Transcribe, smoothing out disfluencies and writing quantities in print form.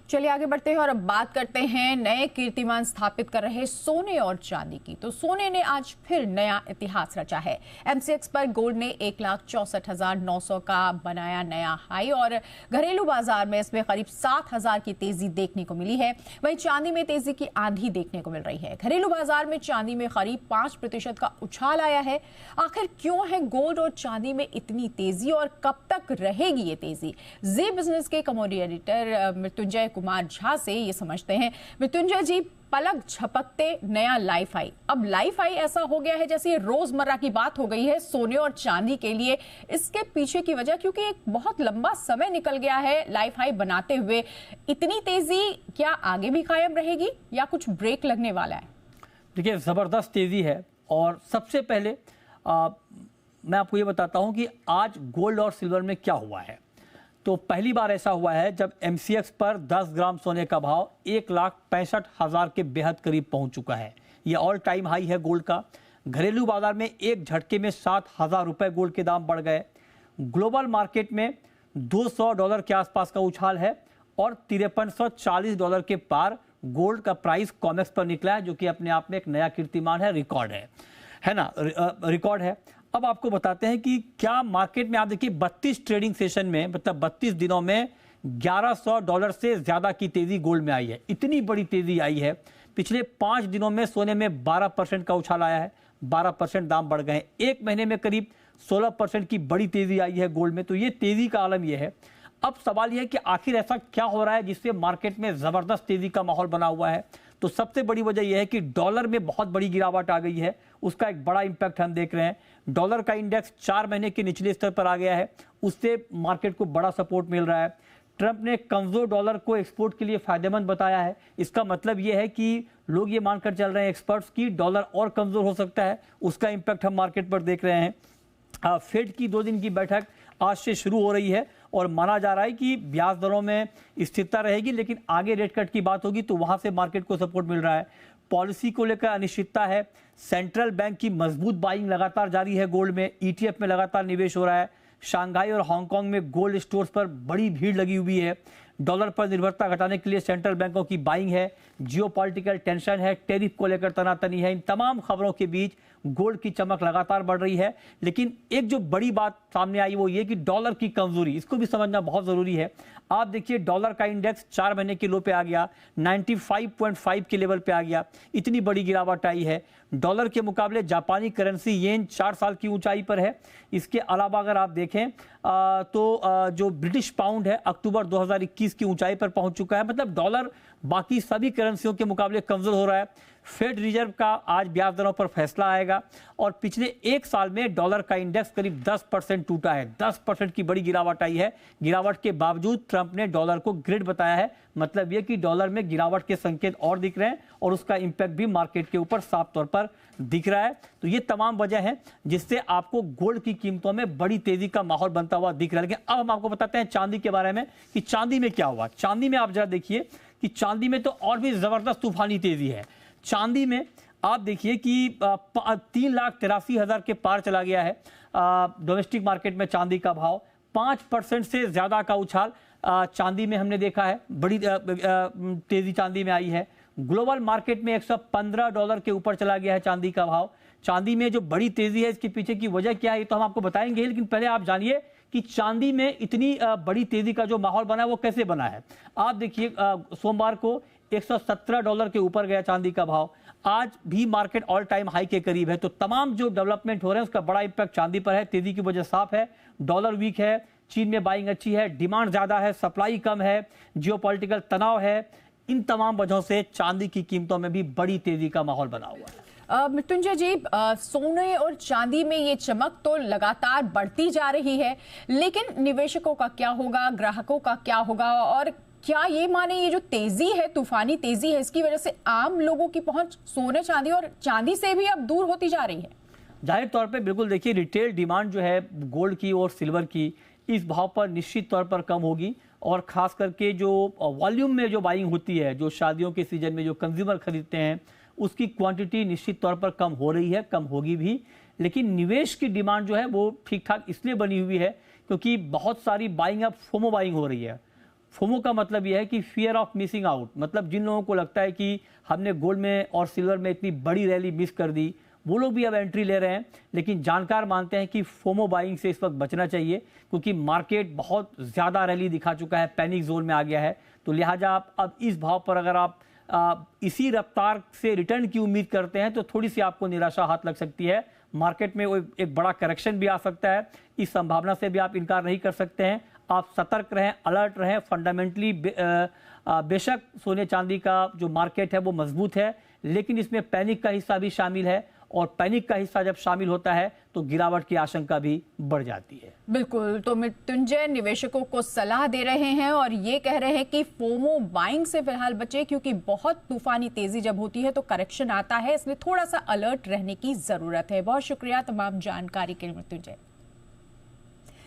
चलिए आगे बढ़ते हैं और अब बात करते हैं नए कीर्तिमान स्थापित कर रहे सोने और चांदी की। तो सोने ने आज फिर नया इतिहास रचा है। एमसीएक्स पर गोल्ड ने 1,64,900 का बनाया नया हाई और घरेलू बाजार में इसमें करीब 7,000 की तेजी देखने को मिली है। वहीं चांदी में तेजी की आंधी देखने को मिल रही है। घरेलू बाजार में चांदी में करीब 5% का उछाल आया है। आखिर क्यों है गोल्ड और चांदी में इतनी तेजी और कब तक रहेगी ये तेजी? जी बिजनेस के कमोडिटी एडिटर मृत्युंजय कुमार झा से ये समझते हैं। मृत्युंजय जी, पलक झपकते नया लाइफ हाई। अब लाइफ हाई ऐसा हो गया है जैसे ये रोजमर्रा की बात हो गई है सोने और चांदी के लिए। इसके पीछे की वजह क्योंकि एक बहुत लंबा समय निकल गया है लाइफ हाई बनाते हुए। इतनी तेजी क्या आगे भी कायम रहेगी या कुछ ब्रेक लगने वाला है? देखिए, जबरदस्त तेजी है और सबसे पहले मैं आपको ये बताता हूं कि आज गोल्ड और सिल्वर में क्या हुआ है। तो पहली बार ऐसा हुआ है जब एमसीएक्स पर 10 ग्राम सोने का भाव 1,65,000 के बेहद करीब पहुंच चुका है। यह ऑल टाइम हाई है गोल्ड का। घरेलू बाजार में एक झटके में 7,000 रुपए गोल्ड के दाम बढ़ गए। ग्लोबल मार्केट में $200 के आसपास का उछाल है और $5340 के पार गोल्ड का प्राइस कॉमेक्स पर निकला है, जो कि अपने आप में एक नया कीर्तिमान है, रिकॉर्ड है ना, रिकॉर्ड है। अब आपको बताते हैं कि क्या मार्केट में आप देखिए 32 ट्रेडिंग सेशन में, मतलब 32 दिनों में $1,100 से ज्यादा की तेजी गोल्ड में आई है। इतनी बड़ी तेजी आई है। पिछले 5 दिनों में सोने में 12% का उछाल आया है, 12% दाम बढ़ गए हैं। एक महीने में करीब 16% की बड़ी तेजी आई है गोल्ड में। तो ये तेजी का आलम यह है। अब सवाल यह है कि आखिर ऐसा क्या हो रहा है जिससे मार्केट में जबरदस्त तेजी का माहौल बना हुआ है। तो सबसे बड़ी वजह यह है कि डॉलर में बहुत बड़ी गिरावट आ गई है। उसका एक बड़ा इंपैक्ट हम देख रहे हैं। डॉलर का इंडेक्स 4 महीने के निचले स्तर पर आ गया है। उससे मार्केट को बड़ा सपोर्ट मिल रहा है। ट्रंप ने कमजोर डॉलर को एक्सपोर्ट के लिए फायदेमंद बताया है। इसका मतलब यह है कि लोग ये मानकर चल रहे हैं एक्सपर्ट्स की डॉलर और कमजोर हो सकता है। उसका इंपैक्ट हम मार्केट पर देख रहे हैं। फेड की 2 दिन की बैठक आज से शुरू हो रही है और माना जा रहा है कि ब्याज दरों में स्थिरता रहेगी, लेकिन आगे रेट कट की बात होगी तो वहां से मार्केट को सपोर्ट मिल रहा है। पॉलिसी को लेकर अनिश्चितता है। सेंट्रल बैंक की मजबूत बाइंग लगातार जारी है गोल्ड में। ईटीएफ में लगातार निवेश हो रहा है। शंघाई और हांगकांग में गोल्ड स्टोर्स पर बड़ी भीड़ लगी हुई है। डॉलर पर निर्भरता घटाने के लिए सेंट्रल बैंकों की बाइंग है। जियोपॉलिटिकल टेंशन है, टैरिफ को लेकर तनातनी है। इन तमाम खबरों के बीच गोल्ड की चमक लगातार बढ़ रही है। लेकिन एक जो बड़ी बात सामने आई वो ये कि डॉलर की कमजोरी, इसको भी समझना बहुत जरूरी है। आप देखिए डॉलर का इंडेक्स 4 महीने के लो पे आ गया, 95.5 के लेवल पे आ गया। इतनी बड़ी गिरावट आई है। डॉलर के मुकाबले जापानी करेंसी येन 4 साल की ऊंचाई पर है। इसके अलावा अगर आप देखें तो जो ब्रिटिश पाउंड है अक्टूबर 2021 की ऊंचाई पर पहुंच चुका है। मतलब डॉलर बाकी सभी करेंसियों के मुकाबले कमजोर हो रहा है। फेड रिजर्व का आज ब्याज दरों पर फैसला आएगा और पिछले 1 साल में डॉलर का इंडेक्स करीब 10% टूटा है। 10% की बड़ी गिरावट आई है। गिरावट के बावजूद ट्रंप ने डॉलर को ग्रेट बताया है। मतलब यह कि डॉलर में गिरावट के संकेत और दिख रहे हैं और उसका इंपैक्ट भी मार्केट के ऊपर साफ तौर पर दिख रहा है। तो ये तमाम वजह है जिससे आपको गोल्ड की कीमतों में बड़ी तेजी का माहौल बनता हुआ दिख रहा है। लेकिन अब हम आपको बताते हैं चांदी के बारे में कि चांदी में क्या हुआ। चांदी में आप जरा देखिए कि चांदी में तो और भी जबरदस्त तूफानी तेजी है। चांदी में आप देखिए कि 3,83,000 के पार चला गया है। डोमेस्टिक मार्केट में चांदी का भाव 5% से ज्यादा का उछाल चांदी में हमने देखा है। बड़ी तेजी चांदी में आई है। ग्लोबल मार्केट में $115 के ऊपर चला गया है चांदी का भाव। चांदी में जो बड़ी तेजी है इसके पीछे की वजह क्या है ये तो हम आपको बताएंगे, लेकिन पहले आप जानिए कि चांदी में इतनी बड़ी तेजी का जो माहौल बना है वो कैसे बना है। आप देखिए सोमवार को $117 के ऊपर गया चांदी का भाव। आज भी मार्केट ऑल टाइम हाई के करीब है। तो तमाम जो डेवलपमेंट हो रहे हैं उसका बड़ा इंपैक्ट चांदी पर है। तेजी की वजह साफ है। डॉलर वीक है, चीन में बाइंग अच्छी है, डिमांड ज्यादा है, सप्लाई कम है, जियोपॉलिटिकल तनाव है। इन तमाम वजहों से चांदी की कीमतों में भी बड़ी तेजी का माहौल बना हुआ है। मृत्युंजय जी, सोने और चांदी में ये चमक तो लगातार बढ़ती जा रही है, लेकिन निवेशकों का क्या होगा, ग्राहकों का क्या होगा, और क्या ये माने ये जो तेजी है, तूफानी तेजी है, इसकी वजह से आम लोगों की पहुंच सोने चांदी और चांदी से भी अब दूर होती जा रही है? जाहिर तौर पे बिल्कुल। देखिए रिटेल डिमांड जो है गोल्ड की और सिल्वर की इस भाव पर निश्चित तौर पर कम होगी और खास करके जो वॉल्यूम में जो बाइंग होती है, जो शादियों के सीजन में जो कंज्यूमर खरीदते हैं, उसकी क्वांटिटी निश्चित तौर पर कम हो रही है, कम होगी भी। लेकिन निवेश की डिमांड जो है वो ठीक ठाक इसलिए बनी हुई है क्योंकि बहुत सारी बाइंग अब फोमो बाइंग हो रही है। फोमो का मतलब यह है कि फियर ऑफ मिसिंग आउट, मतलब जिन लोगों को लगता है कि हमने गोल्ड में और सिल्वर में इतनी बड़ी रैली मिस कर दी, वो लोग भी अब एंट्री ले रहे हैं। लेकिन जानकार मानते हैं कि फोमो बाइंग से इस वक्त बचना चाहिए, क्योंकि मार्केट बहुत ज़्यादा रैली दिखा चुका है, पैनिक जोन में आ गया है। तो लिहाजा आप अब इस भाव पर अगर आप इसी रफ्तार से रिटर्न की उम्मीद करते हैं तो थोड़ी सी आपको निराशा हाथ लग सकती है। मार्केट में एक बड़ा करेक्शन भी आ सकता है, इस संभावना से भी आप इनकार नहीं कर सकते हैं। आप सतर्क रहें, अलर्ट रहें। फंडामेंटली बेशक सोने चांदी का जो मार्केट है वो मजबूत है, लेकिन इसमें पैनिक का हिस्सा भी शामिल है, और पैनिक का हिस्सा जब शामिल होता है तो गिरावट की आशंका भी बढ़ जाती है। बिल्कुल, तो मृत्युंजय निवेशकों को सलाह दे रहे हैं और ये कह रहे हैं कि फोमो बाइंग से फिलहाल बचे, क्योंकि बहुत तूफानी तेजी जब होती है तो करेक्शन आता है, इसलिए थोड़ा सा अलर्ट रहने की जरूरत है। बहुत शुक्रिया तमाम जानकारी के लिए मृत्युंजय।